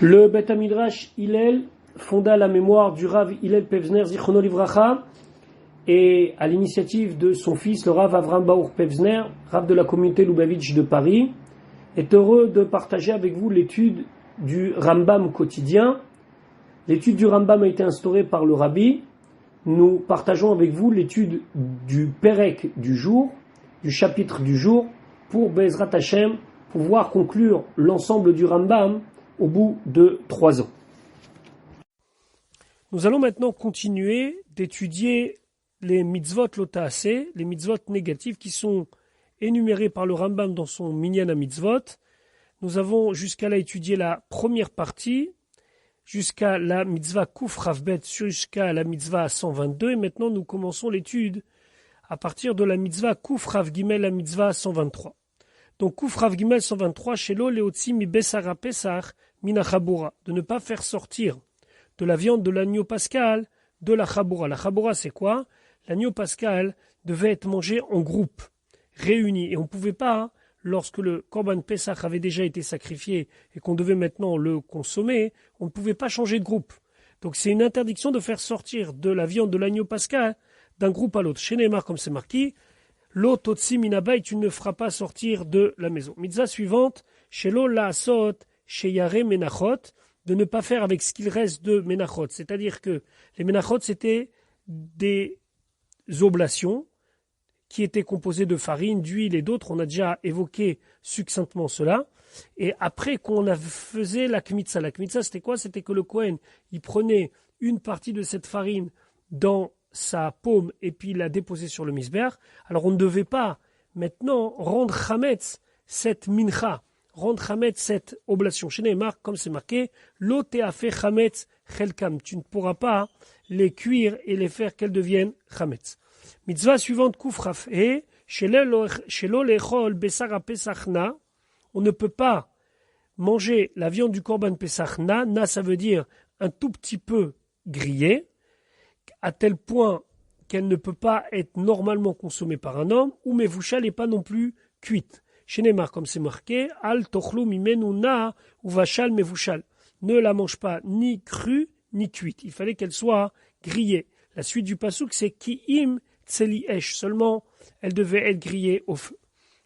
Le Beth Midrash Hillel fonda la mémoire du Rav Hillel Pevzner Zichrono Livracha et à l'initiative de son fils, le Rav Avram Baruch Pevzner, Rav de la communauté Lubavitch de Paris, est heureux de partager avec vous l'étude du Rambam quotidien. L'étude du Rambam a été instaurée par le Rabbi. Nous partageons avec vous l'étude du Perek du jour, du chapitre du jour, pour Be'ezrat Hashem, pouvoir conclure l'ensemble du Rambam au bout de 3 ans. Nous allons maintenant continuer d'étudier les mitzvot lotaaseh, les mitzvot négatives qui sont énumérés par le Rambam dans son Minyan HaMitzvot. Nous avons jusqu'à là étudié la première partie, jusqu'à la mitzvah Kuf Rav Bet, jusqu'à la mitzvah 122, et maintenant nous commençons l'étude à partir de la mitzvah Kuf Rav Gimel, la mitzvah 123. Donc Kuf Rav Gimel 123, Shelo Leotzi mi Besara Pesach mina Chabura, de ne pas faire sortir de la viande de l'agneau pascal de la Chabura. La Chabura c'est quoi? L'agneau pascal devait être mangé en groupe, réuni, et on ne pouvait pas, lorsque le Korban Pesach avait déjà été sacrifié et qu'on devait maintenant le consommer, on ne pouvait pas changer de groupe. Donc c'est une interdiction de faire sortir de la viande de l'agneau pascal d'un groupe à l'autre. Chez Neymar, comme c'est marqué, l'autre otsi minabai, tu ne feras pas sortir de la maison. Mitzvah suivante, chez l'eau la asot, chez Yare menachot, de ne pas faire avec ce qu'il reste de menachot. C'est-à-dire que les menachot, c'était des oblations qui étaient composées de farine, d'huile et d'autres. On a déjà évoqué succinctement cela. Et après qu'on a faisait la kmitza c'était quoi? C'était que le Kohen, il prenait une partie de cette farine dans sa paume et puis la déposait sur le misber. Alors on ne devait pas maintenant rendre chametz cette mincha, rendre chametz cette oblation. Chez Neymar, comme c'est marqué, lo te'afeh chametz chelkam. Tu ne pourras pas les cuire et les faire qu'elles deviennent chametz. Mitzvah suivante, Kuf Raf He, shelo lechol besara pesachna. On ne peut pas manger la viande du Korban Pesachna. Na, ça veut dire un tout petit peu grillé, à tel point qu'elle ne peut pas être normalement consommée par un homme, ou mevouchal n'est pas non plus cuite. Chez Neymar, comme c'est marqué, al tochlu mimenu na ou vachal mevouchal. Ne la mange pas ni crue ni cuite. Il fallait qu'elle soit grillée. La suite du pasuk, c'est ki im tseli esh. Seulement, elle devait être grillée au feu.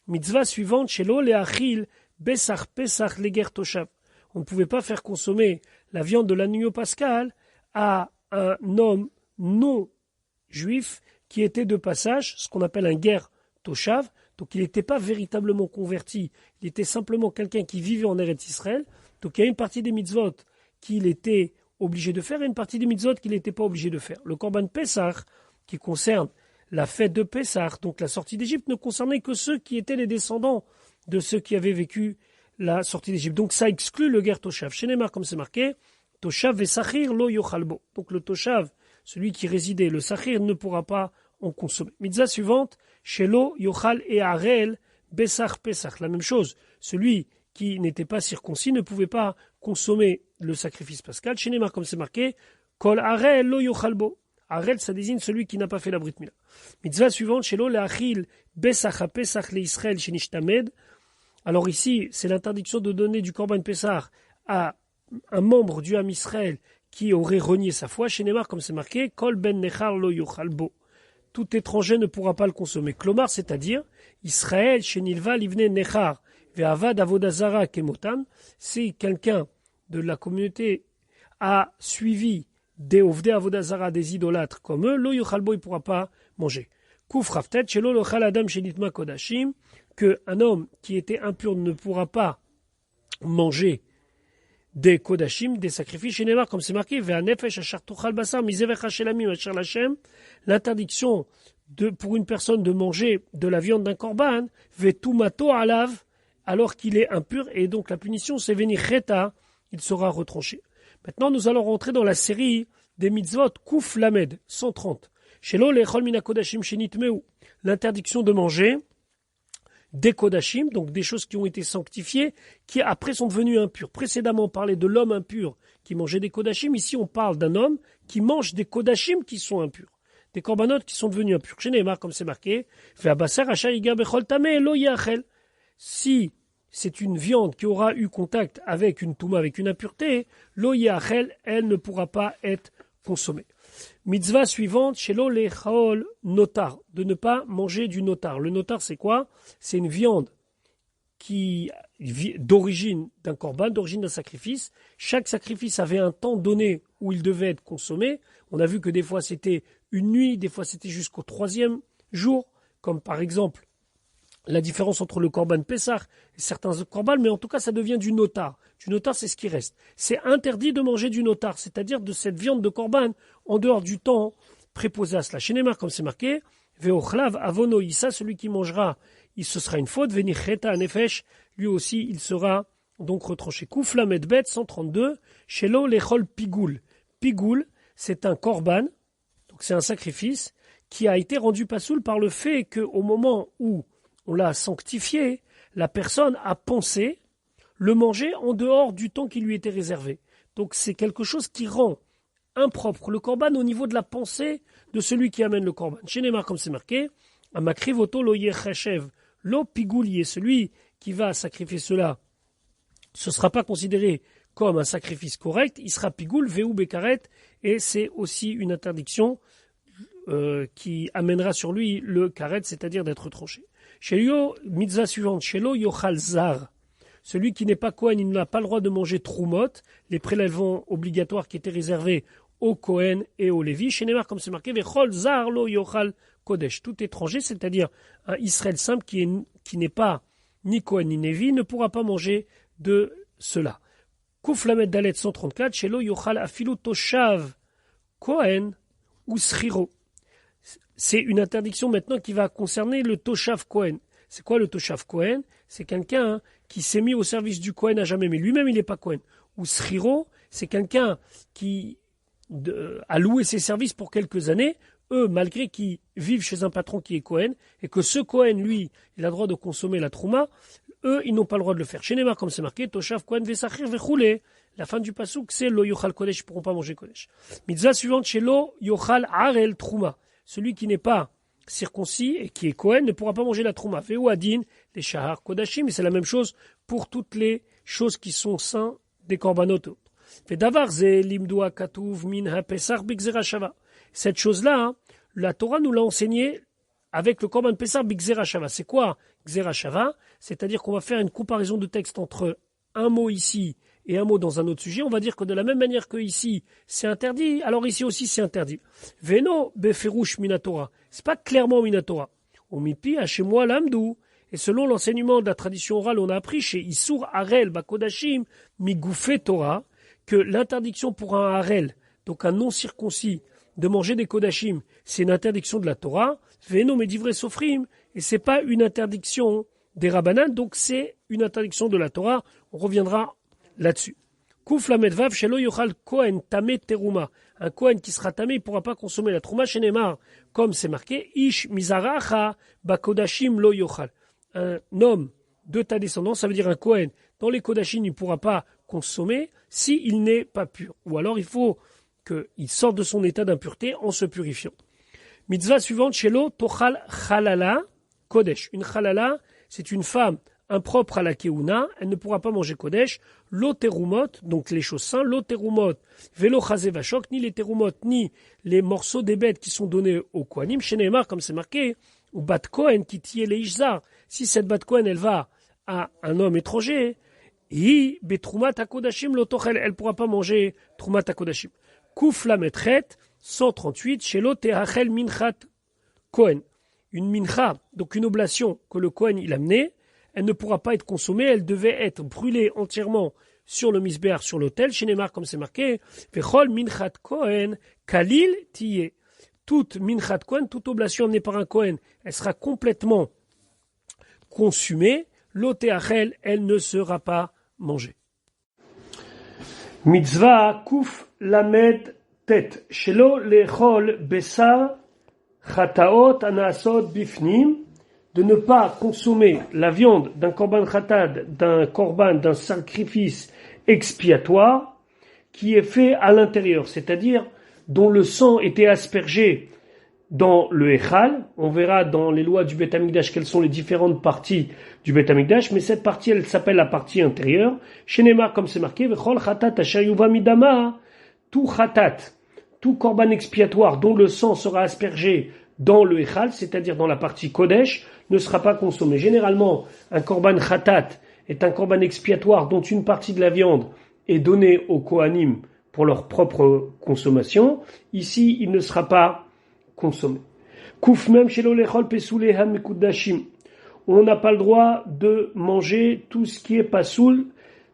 Mitzvah suivante, shelo leachil besach pesach leger toshav. On ne pouvait pas faire consommer la viande de l'agneau pascal à un homme non juif qui était de passage, ce qu'on appelle un ger toshav. Donc il n'était pas véritablement converti, il était simplement quelqu'un qui vivait en Eretz Israël. Donc il y a une partie des mitzvot qu'il était obligé de faire et une partie des mitzvot qu'il n'était pas obligé de faire. Le Korban Pesach, qui concerne la fête de Pessah, donc la sortie d'Égypte, ne concernait que ceux qui étaient les descendants de ceux qui avaient vécu la sortie d'Égypte. Donc ça exclut le ger toshav. Chez Neymar, comme c'est marqué, toshav ve sachir lo yochalbo. Donc le toshav, celui qui résidait, le sachir ne pourra pas en consommer. Mitzvah suivante, shelo yochal et arel besach pesach. La même chose, celui qui n'était pas circoncis ne pouvait pas consommer le sacrifice pascal. Chez Neymar, comme c'est marqué, kol arel lo yochalbo. Arel, ça désigne celui qui n'a pas fait la brit mila. Mitzvah suivante, shelo leachil besach ha pesach le Israël shenishtamed. Alors ici, c'est l'interdiction de donner du Korban Pessah à un membre du Ham Israël qui aurait renié sa foi. Chez Neymar, comme c'est marqué, Kol ben nechar lo yuchalbo. Tout étranger ne pourra pas le consommer. Klomar, c'est-à-dire, Israël, chez Nilva, livne nechar, ve'avad avodazara kemotam. Si quelqu'un de la communauté a suivi des ovdei avodazara, des idolâtres comme eux, lo yuchalbo, il ne pourra pas manger. Kuf raftet, shelo lochal adam shenitma kodashim, qu'un homme qui était impur ne pourra pas manger des kodashim, des sacrifices. Chez Neymar, comme c'est marqué, l'interdiction pour une personne de manger de la viande d'un korban, vetumato alav, alors qu'il est impur, et donc la punition, c'est venir cheta, il sera retranché. Maintenant, nous allons rentrer dans la série des mitzvot Kuf Lamed, 130. Shelo lechol mina kodashim shenitmeu, l'interdiction de manger des kodashim, donc des choses qui ont été sanctifiées, qui après sont devenues impures. Précédemment, on parlait de l'homme impur qui mangeait des kodashim. Ici, on parle d'un homme qui mange des kodashim qui sont impurs. Des corbanotes qui sont devenus impurs. Chez Neymar, comme c'est marqué, si c'est une viande qui aura eu contact avec une touma, avec une impureté, lo yachel, elle ne pourra pas être consommée. Mitzvah suivante, shelo lechol notar, de ne pas manger du notar. Le notar, c'est quoi? C'est une viande d'origine d'un korban, d'origine d'un sacrifice. Chaque sacrifice avait un temps donné où il devait être consommé. On a vu que des fois c'était une nuit, des fois c'était jusqu'au 3e jour, comme par exemple la différence entre le korban Pessah et certains korbans, mais en tout cas ça devient du notar. Du notar, c'est ce qui reste. C'est interdit de manger du notar, c'est-à-dire de cette viande de korban en dehors du temps préposé à cela. Chez Neymar, comme c'est marqué, Veochlav avono issa, celui qui mangera, ce sera une faute. Venicheta nefesh, lui aussi, il sera donc retranché. Koufla medbet 132, shelo lechol pigoul. Pigoul, c'est un korban, donc c'est un sacrifice qui a été rendu pasoul par le fait qu'au moment où on l'a sanctifié, la personne a pensé le manger en dehors du temps qui lui était réservé. Donc c'est quelque chose qui rend impropre le korban au niveau de la pensée de celui qui amène le korban. Chez Neymar, comme c'est marqué, Amakrivoto lo yechashev, lo pigoulier, celui qui va sacrifier cela, ce ne sera pas considéré comme un sacrifice correct, il sera pigoul, veu bekaret, et c'est aussi une interdiction qui amènera sur lui le karet, c'est-à-dire d'être tranché. Chez Yo, mitzvah suivante, chez Lo yochal zar, celui qui n'est pas Kohen, il n'a pas le droit de manger troumot, les prélèvements obligatoires qui étaient réservés aux Kohen et aux Lévi. Chez Neymar, comme c'est marqué, vechol zar lo yochal kodesh, tout étranger, c'est-à-dire un Israël simple qui n'est pas ni Kohen ni Lévi, ne pourra pas manger de cela. Kouf Lamed Dalet 134, chez Lo yochal afilu toshav Kohen ou sriro. C'est une interdiction maintenant qui va concerner le Toshav Kohen. C'est quoi le Toshav Kohen? C'est quelqu'un qui s'est mis au service du Kohen à jamais, mais lui-même il n'est pas Kohen. Ou Sriro, c'est quelqu'un qui a loué ses services pour quelques années, eux, malgré qu'ils vivent chez un patron qui est Kohen, et que ce Kohen, lui, il a le droit de consommer la trouma, eux, ils n'ont pas le droit de le faire. Chez Neymar, comme c'est marqué, Toshav Kohen vesachir vechoulé. La fin du passouk, c'est Lo Yochal Kodesh, ils ne pourront pas manger Kodesh. Mitzvah suivante, chez Lo Yochal Arel Trouma. Celui qui n'est pas circoncis et qui est Kohen ne pourra pas manger la trouma. Veu adin, les shahar kodashim, et c'est la même chose pour toutes les choses qui sont saints des korbanot. Vedavar ze limdoua katuv min ha-pesach b'gzera shava. Cette chose-là, hein, la Torah nous l'a enseigné avec le korban pesach b'gzera shava. C'est quoi gzera shava? C'est-à-dire qu'on va faire une comparaison de texte entre un mot ici et un mot dans un autre sujet, on va dire que de la même manière que ici c'est interdit, alors ici aussi c'est interdit. Veno beferush minatora, c'est pas clairement minatora. Omipi chez moi l'amdou, et selon l'enseignement de la tradition orale, on a appris chez Issour Harel Bakodashim Migoufé Torah que l'interdiction pour un Harel, donc un non circoncis, de manger des Kodashim, c'est une interdiction de la Torah. Veno medivre sofrim, et c'est pas une interdiction des Rabbanan, donc c'est une interdiction de la Torah. On reviendra là-dessus. Kouf la medvav shelo yochal kohen tamé teruma. Un kohen qui sera tamé, il ne pourra pas consommer la trouma chez Neymar, comme c'est marqué, ish mizaracha bakodashim lo yochal. Un homme de ta descendance, ça veut dire un kohen, dans les kodashim, il ne pourra pas consommer s'il n'est pas pur. Ou alors il faut qu'il sorte de son état d'impureté en se purifiant. Mitzvah suivante, shelo tochal chalala kodesh. Une chalala, c'est une femme impropre à la keuna, elle ne pourra pas manger kodesh, l'oterumot, donc les choses saintes, l'oterumot, velo chazé vachok, ni les terumot, ni les morceaux des bêtes qui sont donnés au kohanim, chez Neymar, comme c'est marqué, ou bat kohen qui tiye les ishzar. Si cette bat kohen, elle va à un homme étranger, hi betrumat akodashim lotochel, elle ne pourra pas manger trumat akodashim. Kouf la metret, 138, chez l'oterachel minchat kohen. Une mincha, donc une oblation que le kohen il a menée, elle ne pourra pas être consommée, elle devait être brûlée entièrement sur le misbéar, sur l'autel. Chez Neymar, comme c'est marqué, Vechol minchat kohen kalil tiye. Toute minchat kohen, toute oblation amenée par un kohen, elle sera complètement consumée. L'otéachel, elle ne sera pas mangée. Mitzvah kuf lamed tet. Shelo lechol besar chataot anasot bifnim. De ne pas consommer la viande d'un korban khatad, d'un korban, d'un sacrifice expiatoire qui est fait à l'intérieur, c'est-à-dire dont le sang était aspergé dans le Echal. On verra dans les lois du Beth Amikdash quelles sont les différentes parties du Beth Amikdash, mais cette partie, elle s'appelle la partie intérieure. Chez Neymar, comme c'est marqué, Vechol Chatat Ashayuva Midama, tout Chatat, tout korban expiatoire dont le sang sera aspergé dans le Echal, c'est-à-dire dans la partie Kodesh, ne sera pas consommé. Généralement, un korban Chatat est un korban expiatoire dont une partie de la viande est donnée aux Kohanim pour leur propre consommation. Ici, il ne sera pas consommé. Kouf même chez l'olechol pesoulé hamikudashim. On n'a pas le droit de manger tout ce qui est pasoul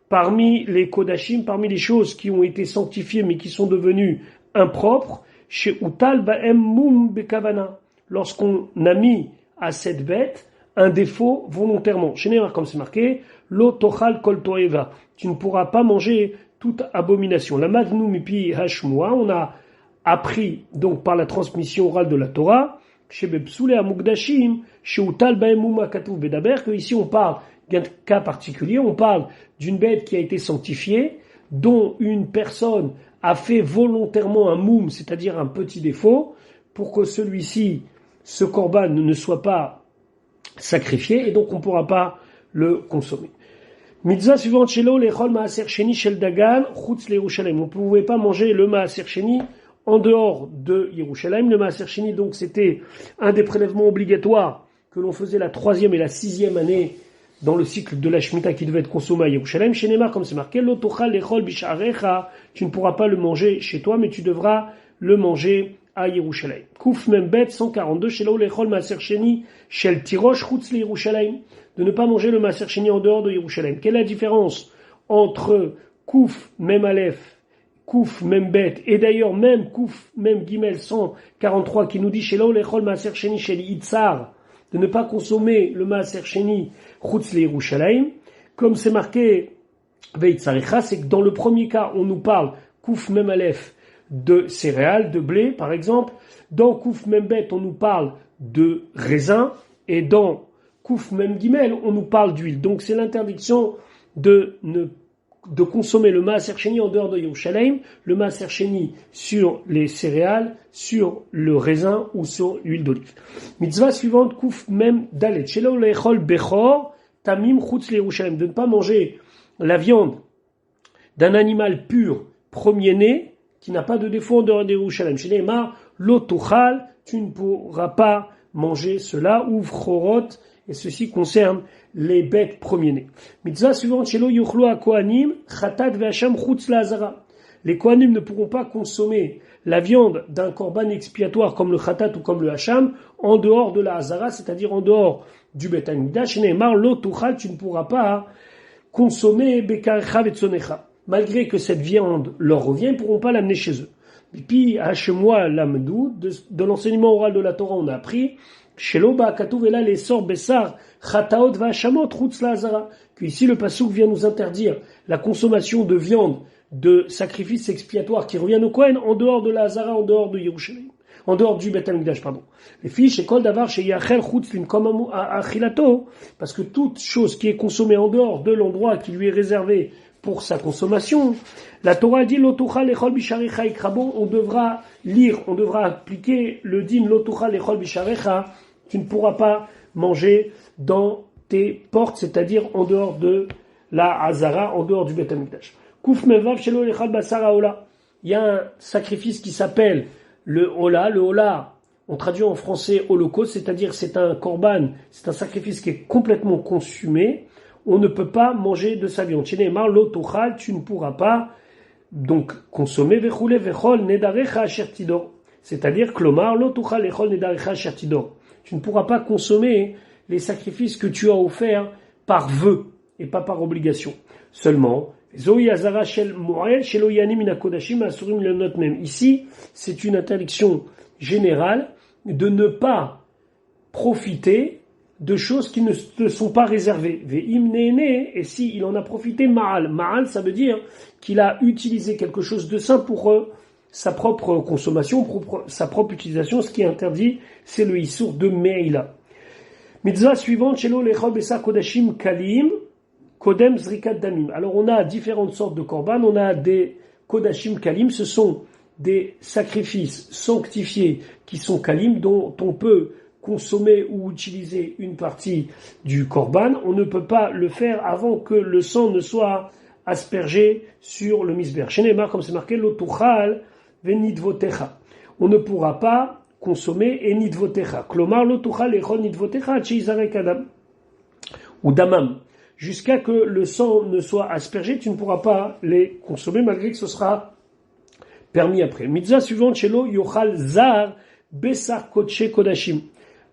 parmi les kodashim, parmi les choses qui ont été sanctifiées mais qui sont devenues impropres. Chez utal ba'em mum bekavana. Lorsqu'on a mis à cette bête un défaut volontairement. Chez Neymar, comme c'est marqué, lo tochal kol toeva. Tu ne pourras pas manger toute abomination. La madnu mipi hashmua, on a appris donc par la transmission orale de la Torah, chez Bepsoulé Amugdashim, chez Utal Baemuma Katouf Bedaber, que ici on parle d'un cas particulier, on parle d'une bête qui a été sanctifiée, dont une personne a fait volontairement un moum, c'est-à-dire un petit défaut, pour que celui-ci, ce korban, ne soit pas sacrifié, et donc on ne pourra pas le consommer. Mitzvah suivante, Shelo lechol maaser sheni shel dagan chutz leYerushalayim. On ne pouvait pas manger le maaser sheni en dehors de Yerushalayim. Le maaser sheni, donc, c'était un des prélèvements obligatoires que l'on faisait la 3e et la 6e année dans le cycle de la Shemitah qui devait être consommé à Yerushalayim. Chez Neymar, comme c'est marqué, lo tochal lechol bisharecha. Tu ne pourras pas le manger chez toi, mais tu devras le manger à Yerushalayim. Kouf Membet 142, Shelo lechol maaser sheni shel tirosh chutz leYerushalayim. De ne pas manger le maaser sheni en dehors de Yerushalayim. Quelle est la différence entre Kouf Mem Aleph, Kouf Mem Bet, et d'ailleurs même Kouf Mem Gimel 143 qui nous dit Shelo lechol maaser sheni shel Itzar, de ne pas consommer le maaser sheni chutz leYerushalayim, comme c'est marqué Veitzarecha, c'est que dans le premier cas on nous parle Kouf Mem Aleph de céréales, de blé par exemple, dans Kouf Mem Bet on nous parle de raisin, et dans Kouf Mem Gimel, on nous parle d'huile. Donc c'est l'interdiction de consommer le maaser sheni en dehors de Yerushalayim, le maaser sheni sur les céréales, sur le raisin ou sur l'huile d'olive. Mitzvah suivante, Kouf Mem Dalet. Shelo lechol bechor tamim chutz leYerushalayim. De ne pas manger la viande d'un animal pur, premier-né, qui n'a pas de défaut en dehors de Yerushalayim. Chez Neymar, lo tuchal, tu ne pourras pas manger cela, ou vchorot, et ceci concerne les bêtes premiers-nés. Mitzvah suivante, Shelo yuchlo ha-kohanim, chatat ve'asham chutz la'azara. Les kohanim ne pourront pas consommer la viande d'un korban expiatoire comme le chatat ou comme le hacham en dehors de la hazara, c'est-à-dire en dehors du Beth Amikdash. Neymar, lo tuchal, tu ne pourras pas consommer bekarecha ve'tzonecha. Malgré que cette viande leur revient, ils ne pourront pas l'amener chez eux. Et puis, hachemwa lamdou, de l'enseignement oral de la Torah, on a appris Shelo ba'akatuv ela les sor besar chataot va'ashamot chutz la'azara, que ici le pasuk vient nous interdire la consommation de viande de sacrifices expiatoires qui reviennent au Kohen en dehors de la hazara, en dehors de Yerushalayim, en dehors du Beth Amikdash, pardon. Les filles chez kol davar chez yachel chutz limkom achilato, parce que toute chose qui est consommée en dehors de l'endroit qui lui est réservé pour sa consommation, la Torah dit l'otucha lechol bisharecha ikrabo, on devra lire, on devra appliquer le din l'otucha lechol bisharecha. Tu ne pourras pas manger dans tes portes, c'est-à-dire en dehors de la hazara, en dehors du Beth Amikdash. Kouf mevav shelo lechal basar haola. Il y a un sacrifice qui s'appelle le hola. Le hola, on traduit en français holocauste, c'est-à-dire c'est un korban, c'est un sacrifice qui est complètement consumé. On ne peut pas manger de sa viande. Chez Neymar, lo tuchal, tu ne pourras pas donc consommer vechule vechol nedarecha asher tidor. C'est-à-dire klomar lo tuchal lechol nedarecha asher tidor. Tu ne pourras pas consommer les sacrifices que tu as offerts par vœu et pas par obligation. Seulement, Zoï Azara Shel Moël, Shel Oyanim Minakodashim Asurim le note même. Ici, c'est une interdiction générale de ne pas profiter de choses qui ne te sont pas réservées. Ve'im ne'ene, et si il en a profité, ma'al. Ma'al, ça veut dire qu'il a utilisé quelque chose de sain pour sa propre consommation, sa propre utilisation. Ce qui est interdit, c'est le issour de Me'ila. Mitzvah suivante, Shelo lechol besar kodashim kalim, kodem zrikat damim. Alors on a différentes sortes de korban, on a des kodashim kalim, ce sont des sacrifices sanctifiés qui sont kalim, dont on peut consommer ou utiliser une partie du korban, on ne peut pas le faire avant que le sang ne soit aspergé sur le misber. Chez Neymar, comme c'est marqué, l'otuchal venidvotecha. On ne pourra pas consommer et nidvotecha. Klomar l'otuchal echol nidvotecha cheizarek adam. Ou damam. Jusqu'à que le sang ne soit aspergé, tu ne pourras pas les consommer, malgré que ce sera permis après. Mitzvah suivante, shelo yochal zar besar kodshe kodashim.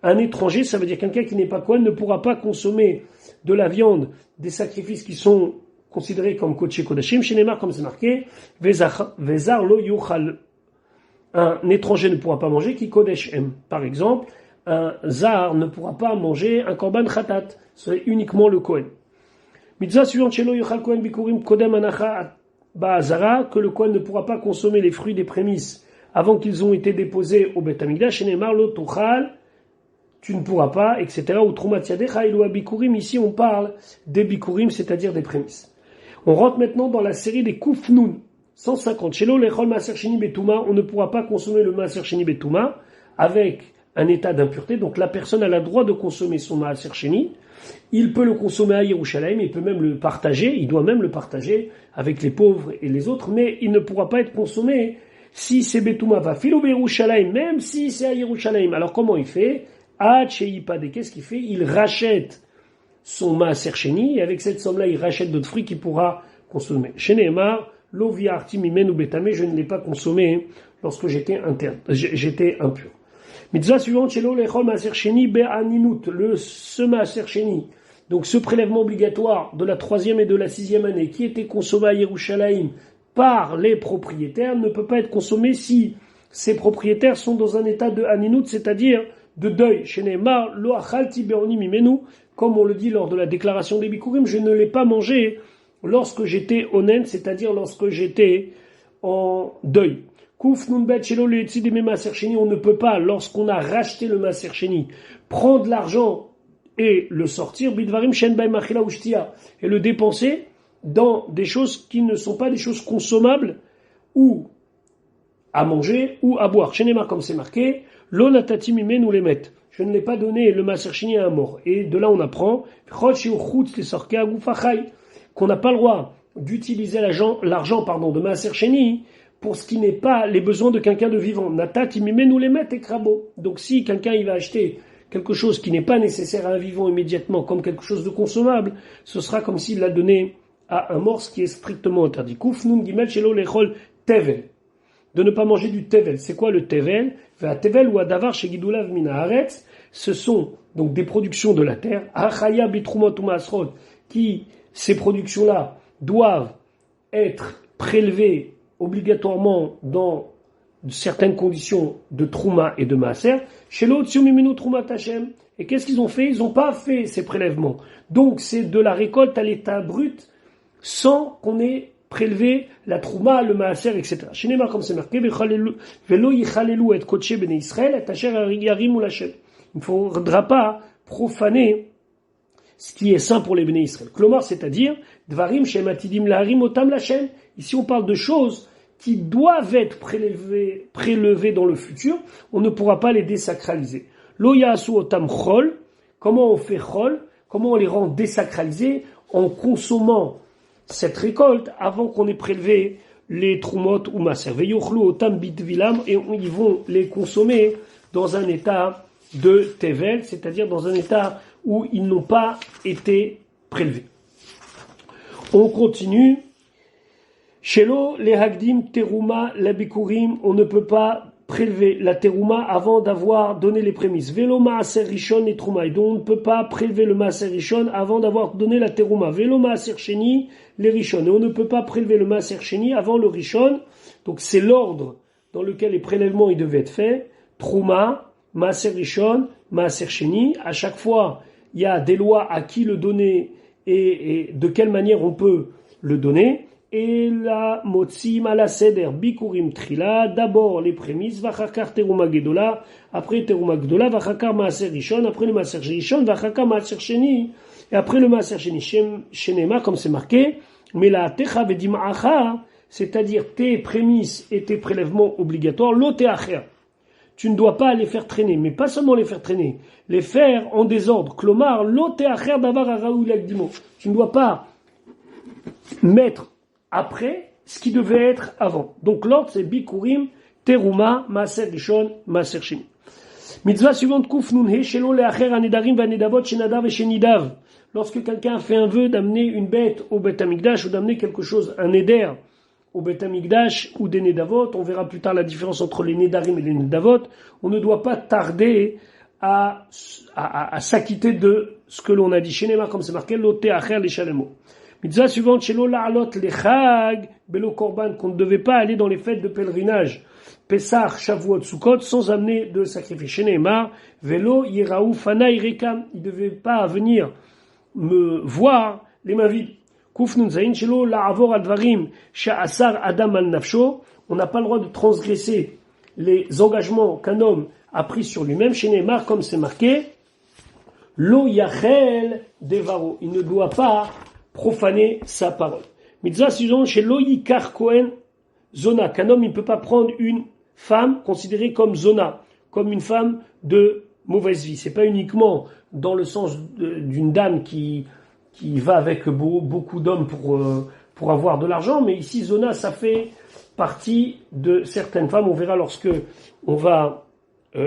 Un étranger, ça veut dire quelqu'un qui n'est pas Kohen, ne pourra pas consommer de la viande, des sacrifices qui sont considérés comme kodshe kodashim. Chez Neymar, comme c'est marqué, vezar lo yochal. Un étranger ne pourra pas manger qui kodesh em. Par exemple, un zar ne pourra pas manger un korban khatat. C'est uniquement le Kohen. Mitzvah suivante, shelo yochal Kohen bikurim kodem anacha ba'azara, que le Kohen ne pourra pas consommer les fruits des prémices avant qu'ils ont été déposés au Beth Amikdash. Chez Neymar, lo tuchal, tu ne pourras pas, etc. Ou Trumat Yadecha, ou Abikurim, ici on parle des Bikurim, c'est-à-dire des prémices. On rentre maintenant dans la série des Kufnoun, 150. Shelo lechol Maaser Sheni Betouma, on ne pourra pas consommer le Maaser Sheni Betouma avec un état d'impureté, donc la personne a le droit de consommer son Maaser Sheni, il peut le consommer à Yerushalayim, il peut même le partager, il doit même le partager avec les pauvres et les autres, mais il ne pourra pas être consommé si c'est Betouma va filo Yerushalayim, même si c'est à Yerushalayim. Alors comment il fait? Qu'est-ce qu'il fait? Il rachète son maaser sheni et avec cette somme-là, il rachète d'autres fruits qu'il pourra consommer. Chez Nehemar, lo viarti mimenu betame, je ne l'ai pas consommé lorsque j'étais impur. Mitzvah suivante, shelo lechol maaser sheni be'aninut, ce maaser sheni, donc ce prélèvement obligatoire de la 3e et de la 6e année qui était consommé à Yerushalayim par les propriétaires ne peut pas être consommé si ces propriétaires sont dans un état de aninut, c'est-à-dire de deuil. Chez Neymar, lo achalti be'oni mimenu, comme on le dit lors de la déclaration des Bikurim, je ne l'ai pas mangé lorsque j'étais onen, c'est-à-dire lorsque j'étais en deuil. Kuf nunbet shelo le'etzi de maaser sheni, on ne peut pas, lorsqu'on a racheté le maaser sheni, prendre l'argent et le sortir, bidvarim shen bay machila ushtia, et le dépenser dans des choses qui ne sont pas des choses consommables ou à manger ou à boire. Chez Neymar, comme c'est marqué, lo natati mimenu lemet. Je ne l'ai pas donné le maaser sheni à un mort. Et de là, on apprend qu'on n'a pas le droit d'utiliser l'argent de maaser sheni pour ce qui n'est pas les besoins de quelqu'un de vivant. Natati mimenu lemet et krabo. Donc, si quelqu'un il va acheter quelque chose qui n'est pas nécessaire à un vivant immédiatement, comme quelque chose de consommable, ce sera comme s'il l'a donné à un mort, ce qui est strictement interdit. Kuf nun gimel shelo lechol tevel. De ne pas manger du tevel. C'est quoi le tevel? Tevel ou adavar chez Gidulav mina haaretz. Ce sont donc des productions de la terre. Achaya bitrumot ou maasrot, qui, ces productions-là, doivent être prélevées obligatoirement dans certaines conditions de trouma et de maaser. Chez l'autre, siumimenu trouma tachem. Et qu'est-ce qu'ils ont fait? Ils n'ont pas fait ces prélèvements. Donc c'est de la récolte à l'état brut, sans qu'on ait prélevé la trouma, le maaser, etc. Chez Neymar, comme c'est marqué, velo yichalelu et kodshe bnei Israël, et asher yarim l'Hashem. Il ne faudra pas profaner ce qui est saint pour les bnei Israël. Klomar, c'est-à-dire, dvarim shem atidim laharim otam l'Hashem. Ici, on parle de choses qui doivent être prélevées dans le futur. On ne pourra pas les désacraliser. Lo ya'asu otam chol. Comment on fait chol? Comment on les rend désacralisés? En consommant cette récolte avant qu'on ait prélevé les trumot ou maaser. Veyochlu otam bitvilam, et ils vont les consommer dans un état de tevel, c'est-à-dire dans un état où ils n'ont pas été prélevés. On continue. Shelo les hagdim teruma la bikurim, on ne peut pas prélever la terouma avant d'avoir donné les prémices. Velo maaser rishon et trouma, et donc on ne peut pas prélever le maaser rishon avant d'avoir donné la terouma. Velo maaser sheni les rishon, et on ne peut pas prélever le maaser sheni avant le rishon. Donc c'est l'ordre dans lequel les prélèvements ils devaient être faits. Trouma, maaser rishon, maaser sheni. À chaque fois, il y a des lois à qui le donner et de quelle manière on peut le donner. Et la motzim ala seder bikurim trila, d'abord les prémices, vachakar teruma gedola, après teruma gedola, vachakar maaser rishon, après le maaser rishon, vachakar maaser sheni, et après le maaser sheni. Shenema, comme c'est marqué, mais la techa vedimaacha, c'est-à-dire tes prémices et tes prélèvements obligatoires, l'otéacher. Tu ne dois pas les faire traîner, mais pas seulement les faire traîner, les faire en désordre. Klomar, l'otéacher d'avar araou lagdimo. Tu ne dois pas mettre après ce qui devait être avant. Donc l'ordre c'est bikurim, teruma, maaser rishon, maaser sheni. Mitzvah suivante kuf nun he shelo leacher anedarim vanedavot shenadav et shenidav. Lorsque quelqu'un fait un vœu d'amener une bête au Beth Amikdash ou d'amener quelque chose, un neder au Beth Amikdash ou des nedavot, on verra plus tard la différence entre les nedarim et les nedavot, on ne doit pas tarder à s'acquitter de ce que l'on a dit. Chez Neymar, comme c'est marqué, l'oté acher les shalemo. Mitzvah suivante, chez l'ola'alot les chag, belo korban, qu'on ne devait pas aller dans les fêtes de pèlerinage, Pessah, Shavuot, Sukkot, sans amener de sacrifice. Chez Neymar, velo yeraou fanai rekam, il ne devait pas venir me voir les mains vides. Kufnun zayin shelo la'avor advarim sha'asar adam al nafsho. On n'a pas le droit de transgresser les engagements qu'un homme a pris sur lui-même. Chez Neymar, comme c'est marqué, lo yachel devaro. Il ne doit pas profaner sa parole. Mitzvah suivante chez lo yikar kohen zona. Qu'un homme, il ne peut pas prendre une femme considérée comme zona, comme une femme de mauvaise vie. C'est pas uniquement dans le sens d'une dame qui va avec beaucoup d'hommes pour avoir de l'argent, mais ici zona ça fait partie de certaines femmes. On verra lorsque on va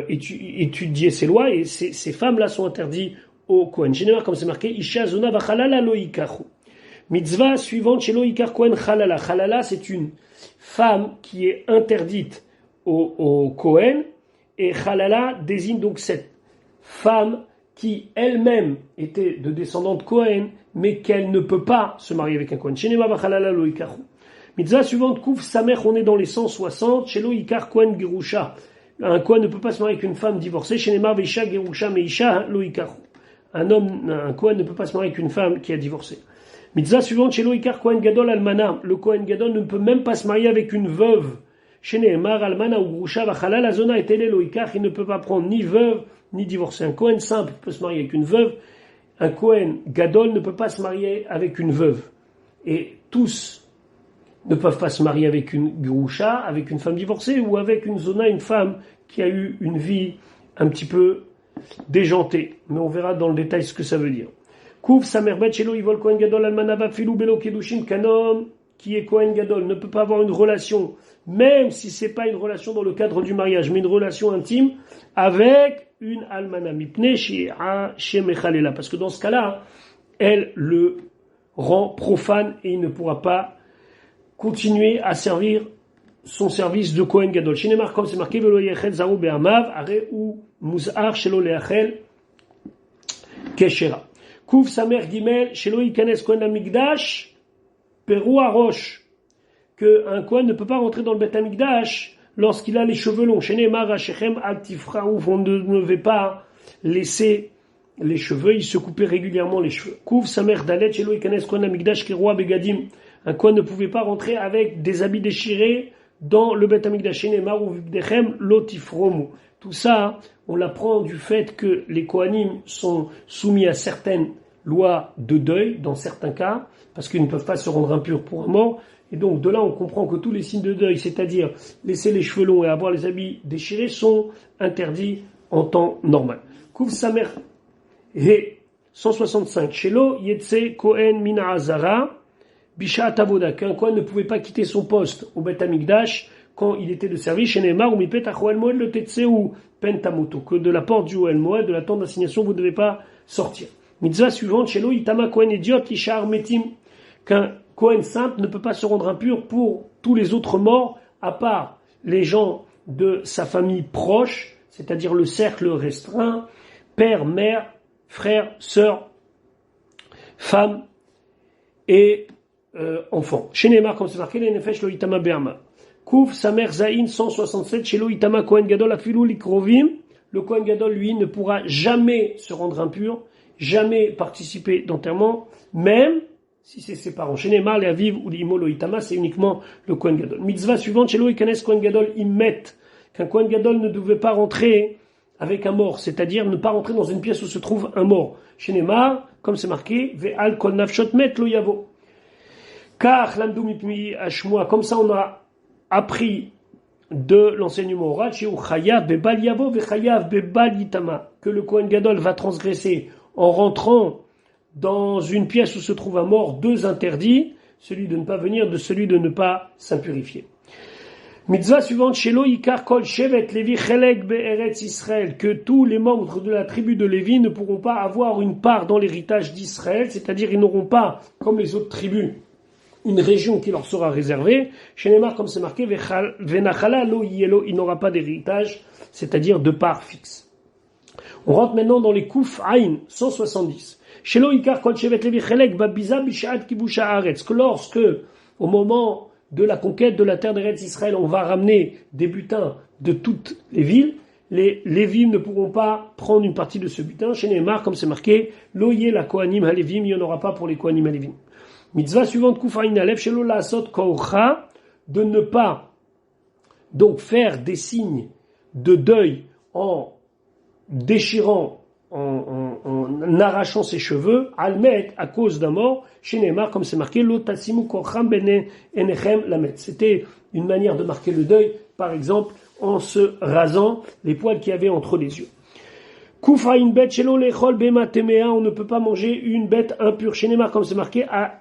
étudier ces lois, et ces femmes-là sont interdites au Kohen. Généralement, comme c'est marqué, Isha zona v'chalala lo yikachu. Mitzvah suivante chez lo yikar Kohen chalala. Chalala, c'est une femme qui est interdite au Kohen, et chalala désigne donc cette femme qui elle-même était de descendante Kohen, mais qu'elle ne peut pas se marier avec un Kohen. Shenema v'chalala lo yikachu. Mitzvah suivante, Kouf Samer, on est dans les 160, chez lo yikar Kohen gerusha. Un Kohen ne peut pas se marier avec une femme divorcée. Shenema v'isha gerusha meisha lo yikachu. Un Kohen ne peut pas se marier avec une femme qui a divorcé. Mitzvah suivante, chez lo yikar Kohen gadol almana. Le Kohen gadol ne peut même pas se marier avec une veuve. Chez Nehemar almana ou gerusha v'chalala la zona est lo yikar. Il ne peut pas prendre ni veuve ni divorcer. Un Kohen simple peut se marier avec une veuve. Un Kohen gadol ne peut pas se marier avec une veuve. Et tous ne peuvent pas se marier avec une gerusha, avec une femme divorcée, ou avec une zona, une femme qui a eu une vie un petit peu déjantée. Mais on verra dans le détail ce que ça veut dire. Kouf samerbet shelo ivol Kohen gadol almanava filou belo kedushin. Qu'un homme qui est Kohen gadol ne peut pas avoir une relation, même si c'est pas une relation dans le cadre du mariage, mais une relation intime avec une almana mipne shi'a shemechalela, parce que dans ce cas-là, elle le rend profane et il ne pourra pas continuer à servir son service de Kohen Gadol. Chez Neymar, comme c'est marqué, velo yechel zarou be'amav, are ou muz'ar shelo leachel keshera. Kouf samer gimel shelo yikanes Kohen Amikdash peru arosh, que un Kohen ne peut pas rentrer dans le Beth Amikdash lorsqu'il a les cheveux longs. Chez Neymar, Hachem Altifraouf, on ne devait pas laisser les cheveux, il se coupait régulièrement les cheveux. Kouf samer dalet shelo yikanes Kohen Amikdash kiroi begadim. Un Kohen ne pouvait pas rentrer avec des habits déchirés dans le Beth Amikdash. Neymar ou Vivdechem lotifromu. Tout ça, on l'apprend du fait que les Kohanim sont soumis à certaines lois de deuil, dans certains cas, parce qu'ils ne peuvent pas se rendre impurs pour un mort. Et donc, de là, on comprend que tous les signes de deuil, c'est-à-dire laisser les cheveux longs et avoir les habits déchirés, sont interdits en temps normal. Kouf Samer He 165. Shelo Yetse Kohen Mina Azara. Bishat Avoda, qu'un Kohen ne pouvait pas quitter son poste au Beth Amikdash quand il était de service. Chez Neymar, ou Mipet Achoel Moed le Tetseu Pentamoto, que de la porte du Oel Moed, de la tente d'assignation, vous ne devez pas sortir. Mitzvah suivante, chez Lo Itama Kohen Idiot, Ishar Metim, qu'un Kohen simple ne peut pas se rendre impur pour tous les autres morts, à part les gens de sa famille proche, c'est-à-dire le cercle restreint, père, mère, frère, sœur, femme et enfant. Chez Neymar, comme c'est marqué, les nefesh lo itama be'ama. Kouf Samer Zain 167, chez lo itama Kohen Gadol afilou likrovim. Le Kohen Gadol, lui, ne pourra jamais se rendre impur, jamais participer d'enterrement, même si c'est ses parents. Chez Neymar, les aviv ou l'imo lo itama, c'est uniquement le Kohen Gadol. Mitzvah suivante, chez lo ikanes Kohen Gadol immet, qu'un Kohen Gadol ne devait pas rentrer avec un mort, c'est-à-dire ne pas rentrer dans une pièce où se trouve un mort. Chez Neymar, comme c'est marqué, ve'al kol nafshot met lo yavo. Car l'amdou mipmi ashmoa, comme ça on a appris de l'enseignement oral, chez Chayav bebal yavo vechayav bebal yitama, que le Kohen Gadol va transgresser en rentrant dans une pièce où se trouve un mort, deux interdits, celui de ne pas venir, de celui de ne pas s'impurifier. Mitzvah suivante, Shelo Ikar Kol Shevet Levi Chelek Be'eretz Israël, que tous les membres de la tribu de Lévi ne pourront pas avoir une part dans l'héritage d'Israël, c'est-à-dire ils n'auront pas, comme les autres tribus, une région qui leur sera réservée. Chez Neymar, comme c'est marqué, Venachala Lo Yelo, il n'aura pas d'héritage, c'est-à-dire de part fixe. On rentre maintenant dans les Kouf Aïn, 170. Shelo Ikar Kol Shevet Levi Chelek Babiza Bishat Kibusha Haaretz, que lorsque, au moment de la conquête de la terre d'Eretz Israël, on va ramener des butins de toutes les villes. Les Lévim ne pourront pas prendre une partie de ce butin. Chez Neymar, comme c'est marqué, Loye la Kohanim Halevim, il n'y en aura pas pour les Kohanim Halevim. Mitzvah suivante, Kufayin Alef, Shelo la Asot Kocha, de ne pas donc faire des signes de deuil en déchirant, en arrachant ses cheveux, almet, à cause d'un mort, chez Neymar, comme c'est marqué, l'otasimu kocham bene enechem lamet. C'était une manière de marquer le deuil, par exemple, en se rasant les poils qu'il y avait entre les yeux. Kufa in bet shelo lechol bema temea, on ne peut pas manger une bête impure. Chez Neymar, comme c'est marqué, a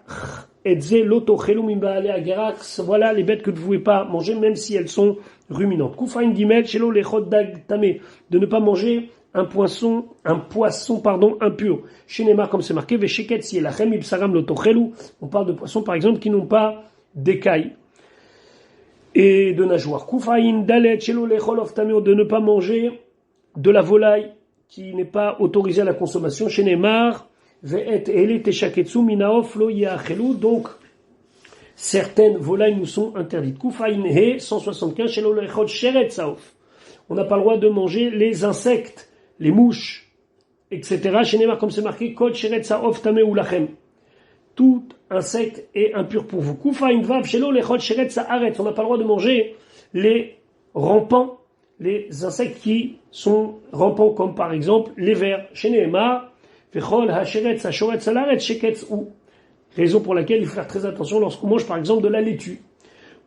etze lotochelu min baale agerax. Voilà les bêtes que vous ne pouvez pas manger, même si elles sont ruminantes. Kufa in gimel shelo lechol dag tame, de ne pas manger un poisson impur. Chez Neymar, comme c'est marqué, Vesheket si elachem ibsaram lotochelu. On parle de poissons, par exemple, qui n'ont pas d'écailles et de nageoires. Kufaïn dalet shelo lechol oftameo, de ne pas manger de la volaille qui n'est pas autorisée à la consommation. Chez Neymar, ve'et ele teshaketsu minaof lo yachelu. Donc, certaines volailles nous sont interdites. Kufaïn he 175 shelo lechol sheret saof. On n'a pas le droit de manger les insectes, les mouches, etc. Chez Neymar, comme c'est marqué, Kol Sheret Saof Tame Ulachem. Tout insecte est impur pour vous. Kufa Invav Shelo Lechol Sheret Saaret. On n'a pas le droit de manger les rampants, les insectes qui sont rampants, comme par exemple les vers. Chez Neymar, Vechol HaSheret Sashoret Salaret Sheketz ou. Raison pour laquelle il faut faire très attention lorsqu'on mange par exemple de la laitue.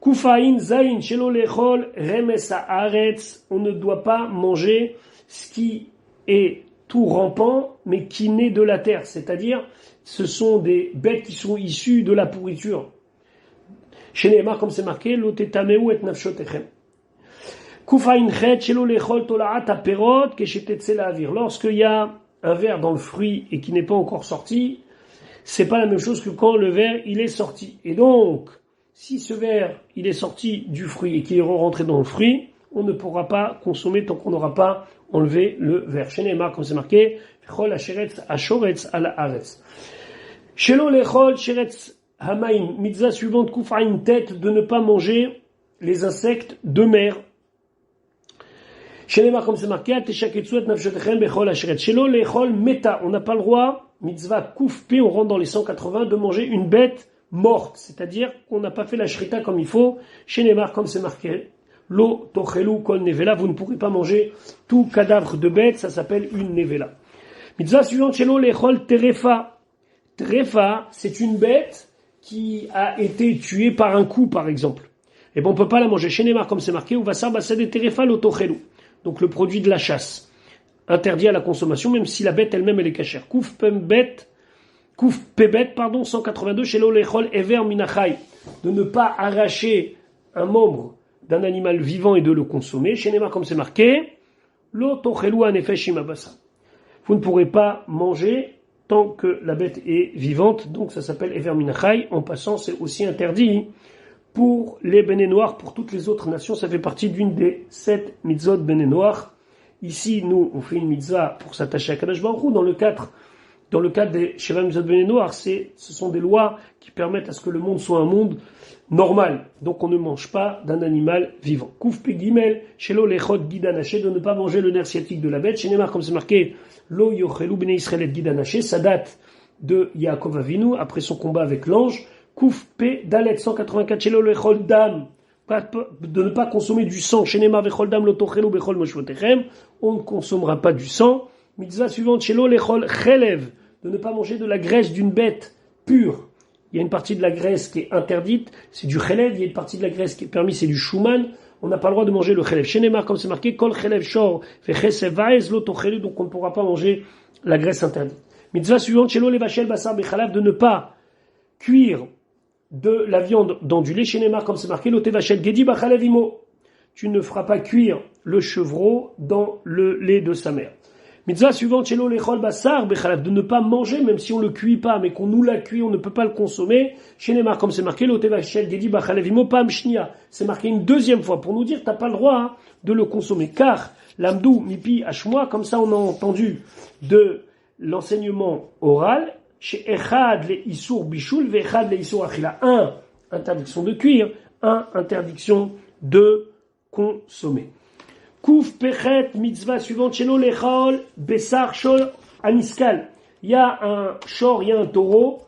Kufaïn Zain Shelo Lechol Remes Saaretz. On ne doit pas manger ce qui est tout rampant, mais qui naît de la terre. C'est-à-dire, ce sont des bêtes qui sont issues de la pourriture. Chez Neymar, comme c'est marqué, Lotetameu et nafshotechem. Kufaïn chet shelo lechol tolaat aperot keshetetze la'avir. Lorsqu'il y a un ver dans le fruit et qui n'est pas encore sorti, c'est pas la même chose que quand le ver, il est sorti. Et donc, si ce ver, il est sorti du fruit et qu'il est rentré dans le fruit, on ne pourra pas consommer tant qu'on n'aura pas enlevé le ver. Chez Neymar, comme c'est marqué, Chol hasheretz ashoretz ala aretz. Shelo lechol sheretz hamaim. Mitzvah suivante, kufaïn tête, de ne pas manger les insectes de mer. Chez Neymar, comme c'est marqué, teshaketsu et nafshotechem bechol hasheretz. Shelo lechol meta. On n'a pas le droit, mitzvah kufpe, on rentre dans les 180, de manger une bête morte. C'est-à-dire qu'on n'a pas fait la shrita comme il faut. Chez Neymar, comme c'est marqué, Lo tochelu kol nevela, vous ne pourrez pas manger tout cadavre de bête, ça s'appelle une nevela. Mitzvah suivante, shelo lechol terefa. Terefa, c'est une bête qui a été tuée par un coup, par exemple. Et bon, on peut pas la manger. Chez Neymar, comme c'est marqué, ou va s'abasser terefa lo tochelu. Donc le produit de la chasse. Interdit à la consommation, même si la bête elle-même elle est cachère. Kouf pebet, 182, shelo lechol ever minachai. De ne pas arracher un membre d'un animal vivant et de le consommer. Chez Neymar, comme c'est marqué, lo tochelu anefesh imabasa. Vous ne pourrez pas manger tant que la bête est vivante, donc ça s'appelle Ever Minachai. En passant, c'est aussi interdit pour les béné noirs, pour toutes les autres nations. Ça fait partie d'une des 7 mitzvot béné noirs. Ici, nous, on fait une mitzvah pour s'attacher à Kadosh Baruch Hu. Dans le cadre des Sheva mitzvot béné noirs, ce sont des lois qui permettent à ce que le monde soit un monde normal. Donc on ne mange pas d'un animal vivant. Kouf pegimel, shelo lechot gidanaché, de ne pas manger le nerf sciatique de la bête. Chez Neymar, comme c'est marqué, lo yochelu bnei Israël et gidanaché, ça date de Yaakov Avinu, après son combat avec l'ange. Kouf pe dalet 184, shelo lechol dam, de ne pas consommer du sang. Chez Neymar, vechol dam lo tochelu bechol moshvotechem, on ne consommera pas du sang. Mitzvah suivante, shelo lechol chelev, de ne pas manger de la graisse d'une bête pure. il y a une partie de la graisse qui est interdite, c'est du chelev, il y a une partie de la graisse qui est permise, c'est du shuman, on n'a pas le droit de manger le chelev. Chez Neymar, comme c'est marqué, kol chelev shor, fait chesef vaez, l'otochelu, donc on ne pourra pas manger la graisse interdite. Mitzvah suivante, chez l'olevachel basar bechalav, de ne pas cuire de la viande dans du lait. Chez Neymar, comme c'est marqué, l'otevachel gedi bachalev imo. Tu ne feras pas cuire le chevreau dans le lait de sa mère. Mitzvah suivante, chez l'olechol basar bechalav, de ne pas manger, même si on le cuit pas, mais qu'on nous l'a cuit, on ne peut pas le consommer. Chez Neymar, comme c'est marqué, l'otevachel gedi bachalev imo pam shnia. C'est marqué une deuxième fois pour nous dire, t'as pas le droit de le consommer. Car, l'amdou mipi hashmoa, comme ça on a entendu de l'enseignement oral, chez Echad le Issour Bishul, ve Echad le Issour Achila. 1, interdiction de cuire, 1, interdiction de consommer. Kouf Pechet, mitzvah suivante, Shelo Lechol, Bessar Shol Aniskal. Il y a un shor, il y a un taureau,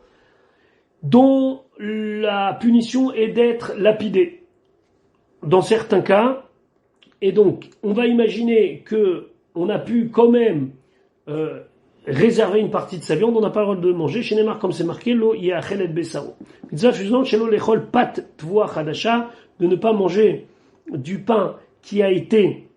dont la punition est d'être lapidé. Dans certains cas, et donc, on va imaginer que on a pu quand même, réserver une partie de sa viande, on n'a pas le droit de manger. Chez Neymar, comme c'est marqué, lo yachelet besaro. Mitzvah suivante, shelo lechol pat tvoa chadasha, de ne pas manger du pain qui a été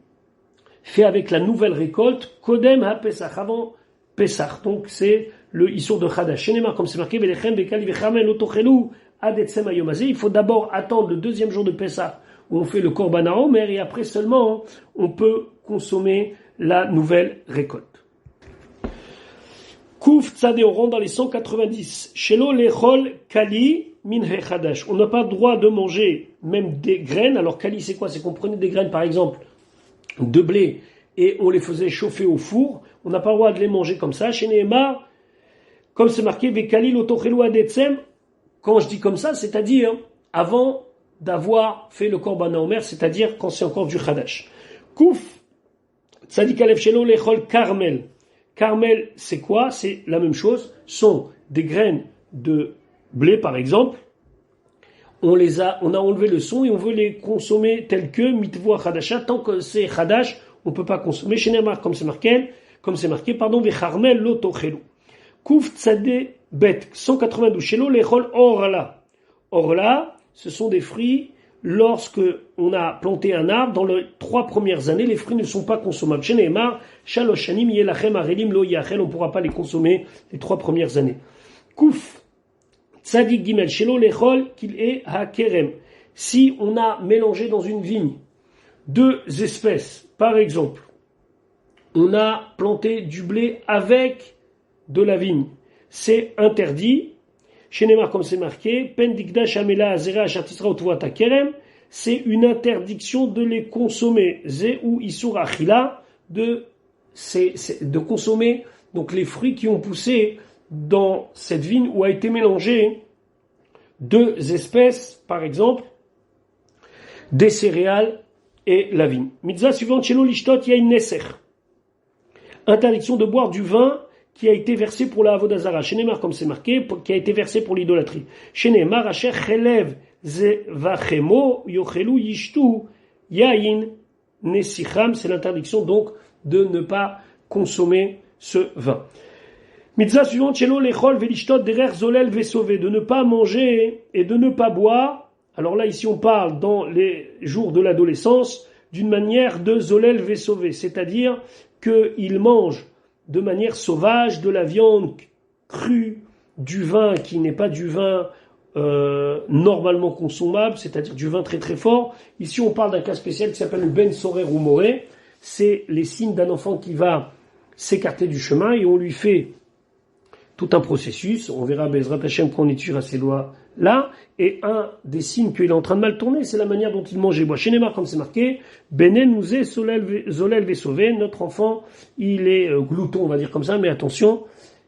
fait avec la nouvelle récolte, kodem ha pesach, avant pesach. Donc c'est le issour de chadash. Chez Neymar, comme c'est marqué, velechem bekali vechamel lotochelu adetzem ayomazé. Il faut d'abord attendre le deuxième jour de pesach où on fait le korban haomer et après seulement on peut consommer la nouvelle récolte. Kouf tzadé, on rentre dans les 190. Shelo lechol kali min hechadash. On n'a pas le droit de manger même des graines. Alors kali c'est quoi? C'est qu'on prenait des graines par exemple de blé et on les faisait chauffer au four. On n'a pas le droit de les manger comme ça. Chez Nehemar, comme c'est marqué vekali lotochelu adetsem. Quand je dis comme ça, c'est-à-dire avant d'avoir fait le korban haomer, c'est-à-dire quand c'est encore du chadash. Kouf tzadik alef shelo lechol karmel. Carmel, c'est quoi? C'est la même chose. Sont des graines de blé, par exemple. On a enlevé le son et on veut les consommer tels que mitvoa chadasha. Tant que c'est chadash, on peut pas consommer. Chez Neymar, comme c'est marqué, vecharmel lotochelu. Kouf tzadé bet 192. Shelo lechol orla. Orla, ce sont des fruits. Lorsque on a planté un arbre, dans les 3 premières années, les fruits ne sont pas consommables. Chez Neymar, shalosh shanim yelachem arelim lo yachel, on ne pourra pas les consommer les 3 premières années. Kouf, tzadik gimel, shelo lechol qu'il est hakerem. Si on a mélangé dans une vigne 2 espèces, par exemple, on a planté du blé avec de la vigne, c'est interdit. Chez Neymar, comme c'est marqué, Pendikdash Amela Azera Ashartisra Otuata Kerem, c'est une interdiction de les consommer. Ze ou Isur Achila, de consommer donc les fruits qui ont poussé dans cette vigne où a été mélangé 2 espèces, par exemple, des céréales et la vigne. Mitzvah suivante, Shelo Lishtot Yain Neser. Interdiction de boire du vin qui a été versé pour la Avodazara. Chez Neymar, comme c'est marqué, qui a été versé pour l'idolâtrie. Chez Neymar, Asher Chelev Zevachemo Yochelu Yishtu Yain Nesicham, c'est l'interdiction donc de ne pas consommer ce vin. Mitzvah suivante, Shelo Lechol Velishtot Derer Zolel Vesové, de ne pas manger et de ne pas boire. Alors là, ici, on parle dans les jours de l'adolescence d'une manière de Zolel Vesové, c'est-à-dire qu'il mange de manière sauvage, de la viande crue, du vin qui n'est pas du vin normalement consommable, c'est-à-dire du vin très très fort. Ici, on parle d'un cas spécial qui s'appelle le Ben Sorer ou Moré. C'est les signes d'un enfant qui va s'écarter du chemin et on lui fait tout un processus. On verra Bezrat Hashem quand on étudiera ces lois-là. Et un des signes qu'il est en train de mal tourner, c'est la manière dont il mange et boit. Chez Neymar, comme c'est marqué, Benen nous est Zolel Vesové, notre enfant, il est glouton, on va dire comme ça, mais attention,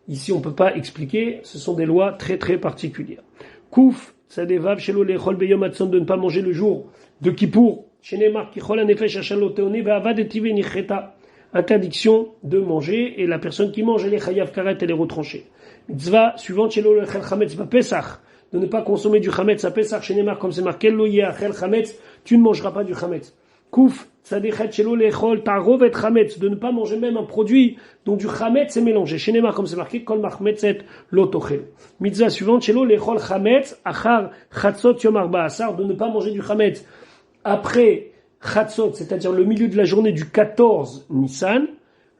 ici on peut pas expliquer, ce sont des lois très très particulières. Kouf, Sadevav, Shelo Lechol Beyom Hatson, de ne pas manger le jour de Kippour. Chez Neymar, Kichol Anefesh Hachaloteone, Ve'avad etive Nicheta. Interdiction de manger, et la personne qui mange, elle est Chayav Karet, elle est retranchée. Mitzvah suivante, Shelo Lechel Chametz Pesach, de ne pas consommer du chametz à Pesach. Chez Neymar, comme c'est marqué, Lo yachel chametz, tu ne mangeras pas du chametz. Kouf, tzadechat shelo lechol ta'rovet chametz, de ne pas manger même un produit dont du chametz est mélangé. Chez Neymar, comme c'est marqué, kol machmetzet lo tochel. Mitzvah suivante, shelo lechol chametz, achar chatzot yom arba asar, de ne pas manger du chametz après chatzot, c'est-à-dire le milieu de la journée du 14 Nissan.